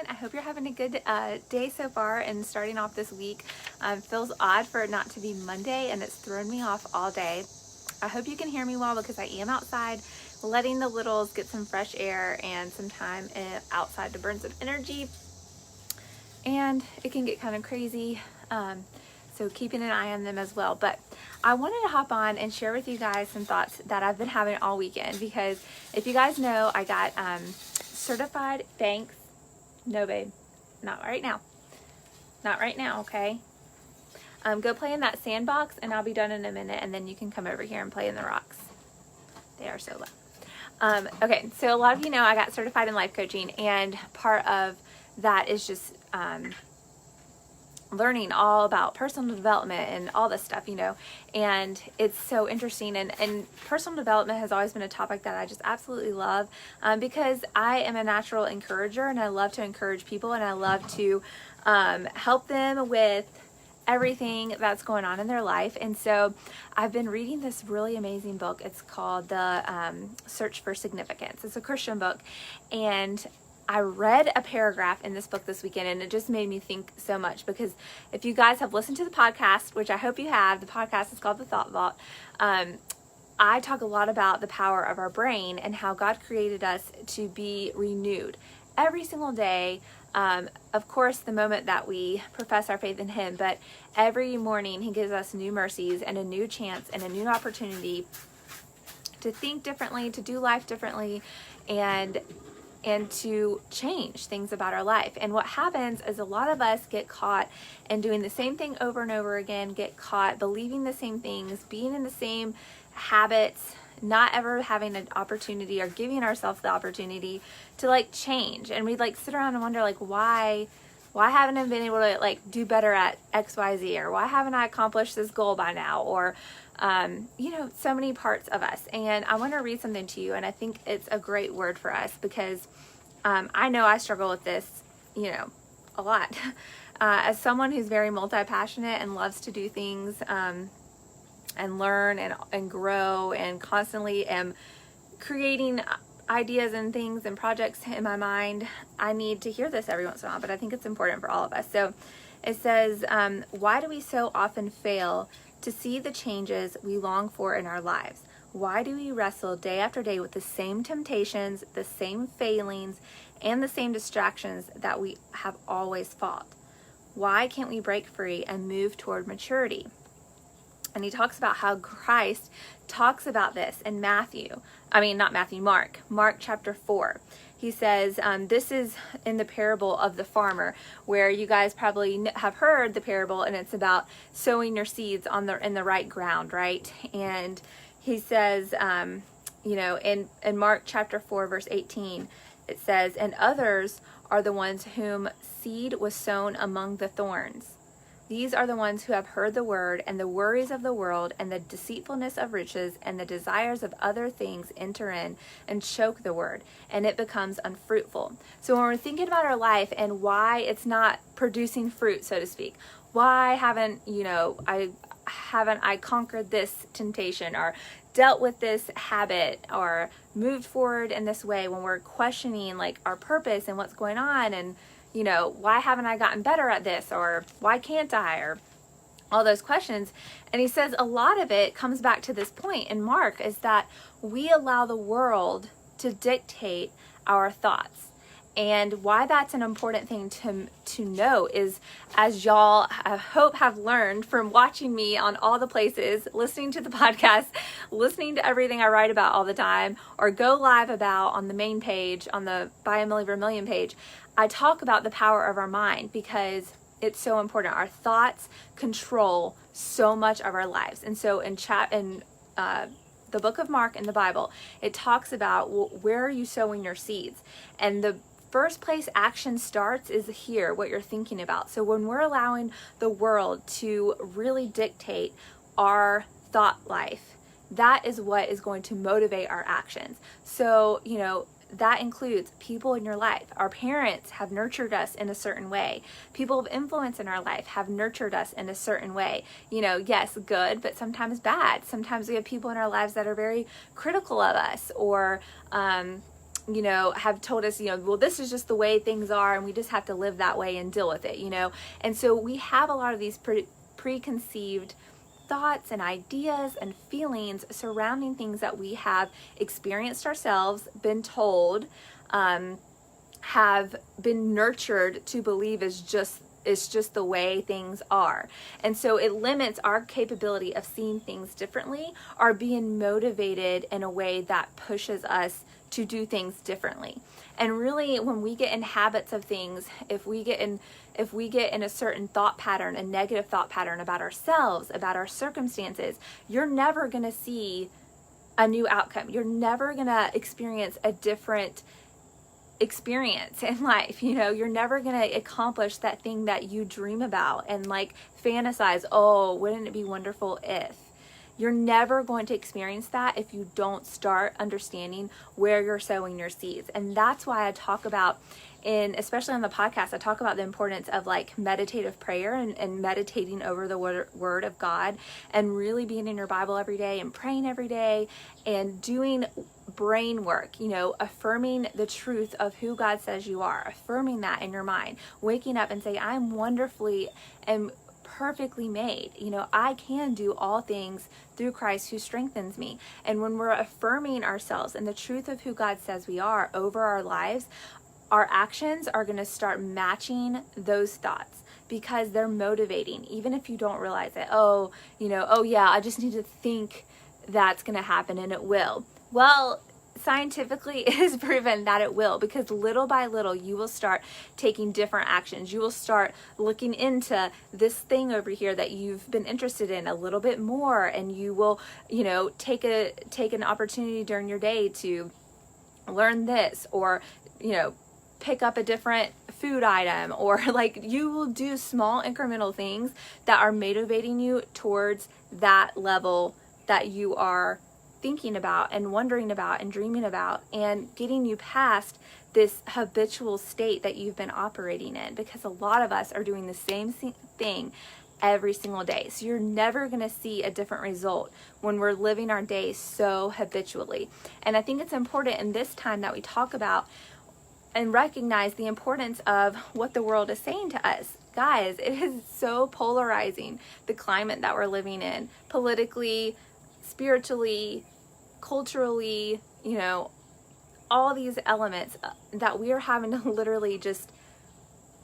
everyone. I hope you're having a good day so far and starting off this week. Feels odd for it not to be Monday, and it's thrown me off all day. I hope you can hear me well because I am outside letting the littles get some fresh air and some time outside to burn some energy. And it can get kind of crazy, so keeping an eye on them as well. But I wanted to hop on and share with you guys some thoughts that I've been having all weekend, because if you guys know, I got certified. Thanks. No, babe, not right now. Not right now, okay? Go play in that sandbox and I'll be done in a minute, and then you can come over here and play in the rocks. They are so low. Okay, so a lot of you know I got certified in life coaching, and part of that is just learning all about personal development and all this stuff, you know, and it's so interesting. And personal development has always been a topic that I just absolutely love, because I am a natural encourager, and I love to encourage people, and I love to help them with everything that's going on in their life. And so I've been reading this really amazing book. It's called The Search for Significance. It's a Christian book, and I read a paragraph in this book this weekend, and it just made me think so much, because if you guys have listened to the podcast, which I hope you have, the podcast is called The Thought Vault. I talk a lot about the power of our brain and how God created us to be renewed every single day. Of course, the moment that we profess our faith in Him, but every morning He gives us new mercies and a new chance and a new opportunity to think differently, to do life differently, and to change things about our life. And what happens is a lot of us get caught in doing the same thing over and over again, get caught believing the same things, being in the same habits, not ever having an opportunity or giving ourselves the opportunity to like change. And we like sit around and wonder like, why haven't I been able to like do better at XYZ, or why haven't I accomplished this goal by now, or you know, so many parts of us. And I want to read something to you, and I think it's a great word for us, because I know I struggle with this, you know, a lot. As someone who's very multi-passionate and loves to do things and learn and grow, and constantly am creating ideas and things and projects in my mind, I need to hear this every once in a while, but I think it's important for all of us. So it says, why do we so often fail to see the changes we long for in our lives? Why do we wrestle day after day with the same temptations, the same failings, and the same distractions that we have always fought? Why can't we break free and move toward maturity? And he talks about how Christ talks about this in Mark chapter 4. He says, this is in the parable of the farmer, where you guys probably have heard the parable, and it's about sowing your seeds in the right ground, right? And he says, you know, in Mark chapter 4, verse 18, it says, and others are the ones whom seed was sown among the thorns. These are the ones who have heard the word, and the worries of the world and the deceitfulness of riches and the desires of other things enter in and choke the word, and it becomes unfruitful. So when we're thinking about our life and why it's not producing fruit, so to speak, why haven't I conquered this temptation, or dealt with this habit, or moved forward in this way, when we're questioning like our purpose and what's going on, and you know, why haven't I gotten better at this, or why can't I, or all those questions. And he says a lot of it comes back to this point in Mark, is that we allow the world to dictate our thoughts. And why that's an important thing to know is, as y'all I hope have learned from watching me on all the places, listening to the podcast, listening to everything I write about all the time, or go live about on the main page, on the Buy a Milli Vermilion page, I talk about the power of our mind, because it's so important. Our thoughts control so much of our lives. And so in the book of Mark in the Bible, it talks about, well, where are you sowing your seeds? And the first place action starts is here, what you're thinking about. So when we're allowing the world to really dictate our thought life, that is what is going to motivate our actions. So, you know, that includes people in your life. Our parents have nurtured us in a certain way. People of influence in our life have nurtured us in a certain way. You know, yes, good, but sometimes bad. Sometimes we have people in our lives that are very critical of us, or have told us, well, this is just the way things are and we just have to live that way and deal with it, And so we have a lot of these preconceived thoughts and ideas and feelings surrounding things that we have experienced ourselves, been told, have been nurtured to believe is just the way things are. And so it limits our capability of seeing things differently or being motivated in a way that pushes us to do things differently. And really, when we get in habits of things, if we get in a certain thought pattern, a negative thought pattern about ourselves, about our circumstances, you're never going to see a new outcome. You're never going to experience a different experience in life. You're never going to accomplish that thing that you dream about and fantasize, oh, wouldn't it be wonderful if. You're never going to experience that if you don't start understanding where you're sowing your seeds. And that's why I talk about, especially on the podcast, I talk about the importance of meditative prayer and meditating over the word of God and really being in your Bible every day and praying every day and doing brain work, affirming the truth of who God says you are, affirming that in your mind, waking up and say, I'm wonderfully and perfectly made. I can do all things through Christ who strengthens me. And when we're affirming ourselves and the truth of who God says we are over our lives, our actions are going to start matching those thoughts because they're motivating, even if you don't realize it. Oh yeah, I just need to think that's going to happen and it will. Well, scientifically it is proven that it will, because little by little you will start taking different actions. You will start looking into this thing over here that you've been interested in a little bit more, and you will take an opportunity during your day to learn this, or pick up a different food item, or you will do small incremental things that are motivating you towards that level that you are thinking about and wondering about and dreaming about, and getting you past this habitual state that you've been operating in, because a lot of us are doing the same thing every single day. So you're never going to see a different result when we're living our days so habitually. And I think it's important in this time that we talk about and recognize the importance of what the world is saying to us. Guys, it is so polarizing, the climate that we're living in, politically, spiritually, culturally, all these elements that we are having to literally just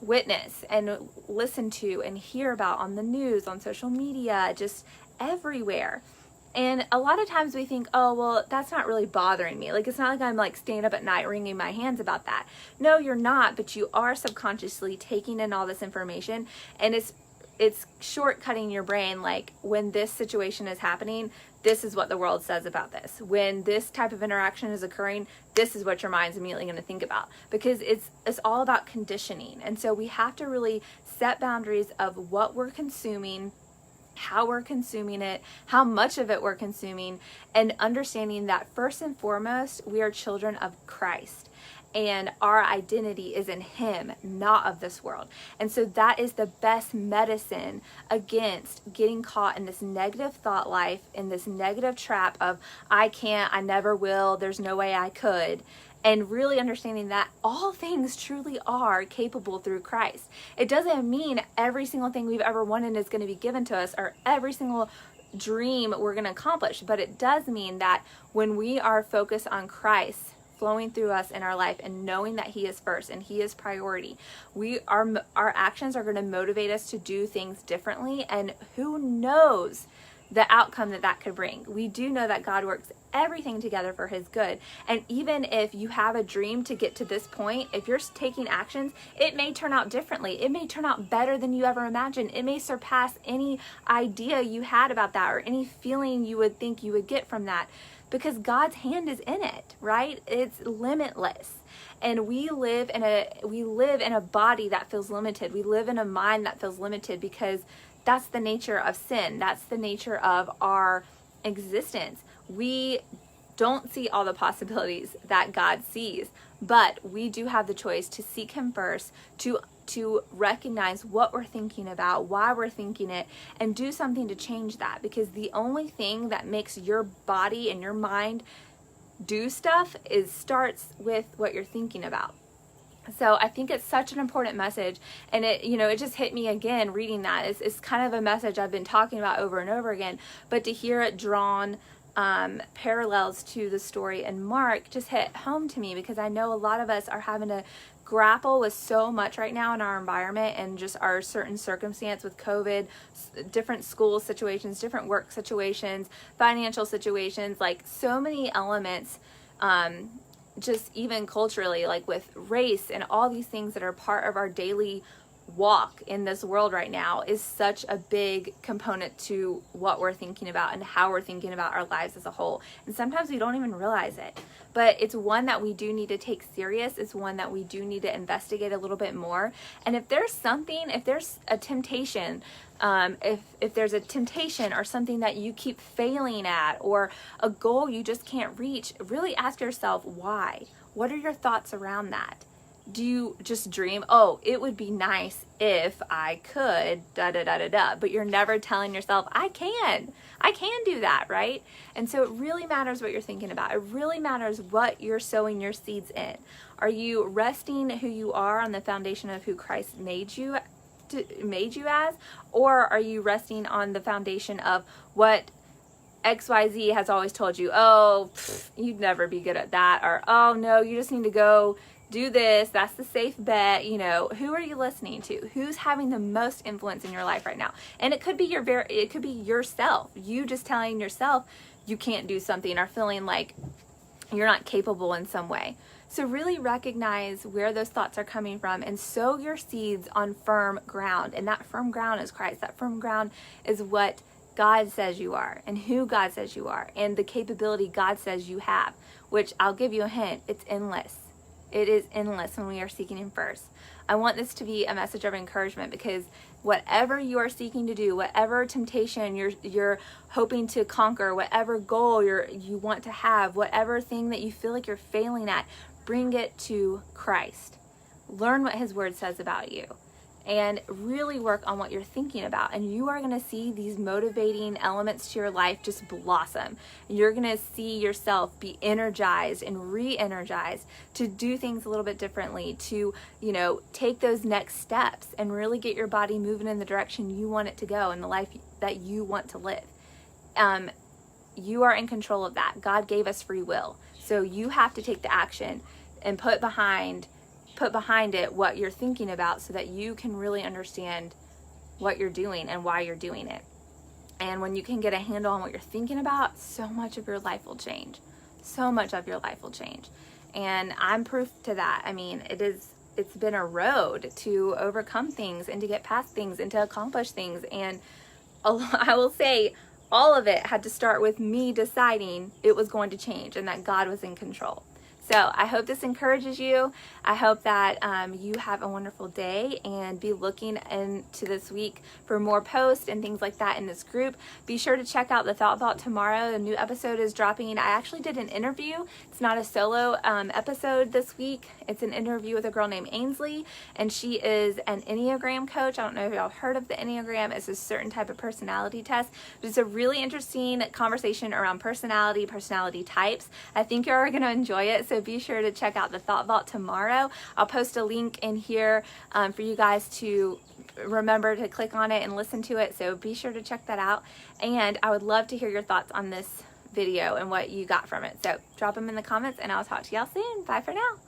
witness and listen to and hear about on the news, on social media, just everywhere. And a lot of times we think, oh, well, that's not really bothering me. It's not like I'm staying up at night wringing my hands about that. No, you're not, but you are subconsciously taking in all this information, and it's shortcutting your brain. When this situation is happening, this is what the world says about this. When this type of interaction is occurring, this is what your mind's immediately going to think about, because it's all about conditioning. And so we have to really set boundaries of what we're consuming, how we're consuming it, how much of it we're consuming, and understanding that first and foremost, we are children of Christ. And our identity is in Him, not of this world. And so that is the best medicine against getting caught in this negative thought life, in this negative trap of, I can't, I never will, there's no way I could. And really understanding that all things truly are capable through Christ. It doesn't mean every single thing we've ever wanted is going to be given to us, or every single dream we're going to accomplish. But it does mean that when we are focused on Christ flowing through us in our life and knowing that He is first and He is priority, our actions are going to motivate us to do things differently, and who knows the outcome that could bring. We do know that God works everything together for His good, and even if you have a dream to get to this point, if you're taking actions, it may turn out differently. It may turn out better than you ever imagined. It may surpass any idea you had about that, or any feeling you would think you would get from that, because God's hand is in it, right? It's limitless. And we live in a body that feels limited. We live in a mind that feels limited, because that's the nature of sin. That's the nature of our existence. We don't see all the possibilities that God sees, but we do have the choice to seek Him first, to recognize what we're thinking about, why we're thinking it, and do something to change that. Because the only thing that makes your body and your mind do stuff starts with what you're thinking about. So I think it's such an important message, and it just hit me again reading that. It's kind of a message I've been talking about over and over again, but to hear it drawn parallels to the story in Mark just hit home to me, because I know a lot of us are having to grapple with so much right now in our environment and just our certain circumstance with COVID, different school situations, different work situations, financial situations, like so many elements, just even culturally, like with race and all these things that are part of our daily walk in this world right now, is such a big component to what we're thinking about and how we're thinking about our lives as a whole. And sometimes we don't even realize it, but it's one that we do need to take serious. It's one that we do need to investigate a little bit more. And if there's a temptation, if there's a temptation or something that you keep failing at, or a goal you just can't reach, really ask yourself why. What are your thoughts around that? Do you just dream, oh, it would be nice if I could, but you're never telling yourself, I can do that, right? And so it really matters what you're thinking about. It really matters what you're sowing your seeds in. Are you resting who you are on the foundation of who Christ made you as, or are you resting on the foundation of what XYZ has always told you? Oh, you'd never be good at that, or oh no, you just need to go do this, that's the safe bet. Who are you listening to? Who's having the most influence in your life right now? And it could be yourself. You just telling yourself you can't do something, or feeling like you're not capable in some way. So really recognize where those thoughts are coming from and sow your seeds on firm ground. And that firm ground is Christ. That firm ground is what God says you are, and who God says you are, and the capability God says you have, which I'll give you a hint, it's endless. It is endless when we are seeking Him first. I want this to be a message of encouragement, because whatever you are seeking to do, whatever temptation you're hoping to conquer, whatever goal you want to have, whatever thing that you feel like you're failing at, bring it to Christ. Learn what His Word says about you, and really work on what you're thinking about. And you are going to see these motivating elements to your life just blossom. And you're going to see yourself be energized and re-energized to do things a little bit differently, to, take those next steps and really get your body moving in the direction you want it to go, in the life that you want to live. You are in control of that. God gave us free will. So you have to take the action and put behind it what you're thinking about, so that you can really understand what you're doing and why you're doing it. And when you can get a handle on what you're thinking about, so much of your life will change. So much of your life will change. And I'm proof to that. I mean, it's been a road to overcome things and to get past things and to accomplish things. And I will say, all of it had to start with me deciding it was going to change and that God was in control. So I hope this encourages you. I hope that you have a wonderful day, and be looking into this week for more posts and things like that in this group. Be sure to check out the Thought Vault tomorrow. A new episode is dropping. I actually did an interview. It's not a solo episode this week. It's an interview with a girl named Ainsley, and she is an Enneagram coach. I don't know if y'all heard of the Enneagram. It's a certain type of personality test, but it's a really interesting conversation around personality types. I think you're going to enjoy it. So be sure to check out the Thought Vault tomorrow. I'll post a link in here for you guys to remember to click on it and listen to it. So be sure to check that out. And I would love to hear your thoughts on this video and what you got from it. So drop them in the comments, and I'll talk to y'all soon. Bye for now.